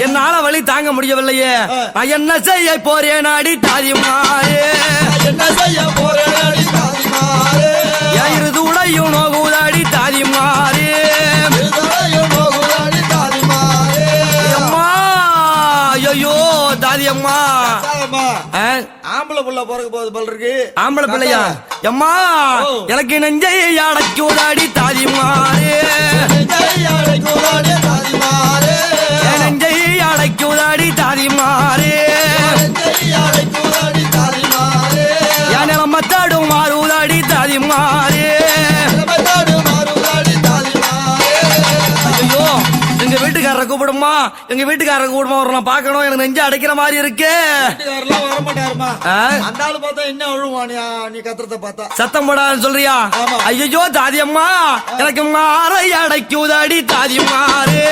என்னால வழி தாங்க முடியவில்லையே நான் என்ன செய்ய போறேன் அடி தாதிமாரே என்ன செய்ய போறேன் அடி தாதிமாரே இருது உடையும் நோகுதாடி தாதிமாரே நோகுதாடி தாதிமாரே அம்மா ஐயோ தாதி அம்மா ஆம்பளை புள்ள பிறகு போகுது போல இருக்கு ஆம்பளை பிள்ளையா அம்மா எனக்கு நெஞ்சை அடைக்குதாடி தாதிமாரே நெஞ்சை அடைக்குதாடி தாதிமாரே என் நிலம தாடும் மாறுதாடி தாதிமாரே ஐயோ எங்க வீட்டுக்காரரை கூப்பிடுமா எங்க வீட்டுக்காரரை கூப்பிடுமா ஒரு நான் பாக்கணும் எனக்கு நெஞ்சு அடைக்கிற மாதிரி இருக்கு வர மாட்டாருமா அந்த ஆளு பார்த்தா என்ன அழுவானியா நீ கத்துறத பார்த்தா சத்தம் போடான்னு சொல்றியா ஐயோ தாதி அம்மா எனக்கு மாறை அடைக்குதாடி தாதிமாரே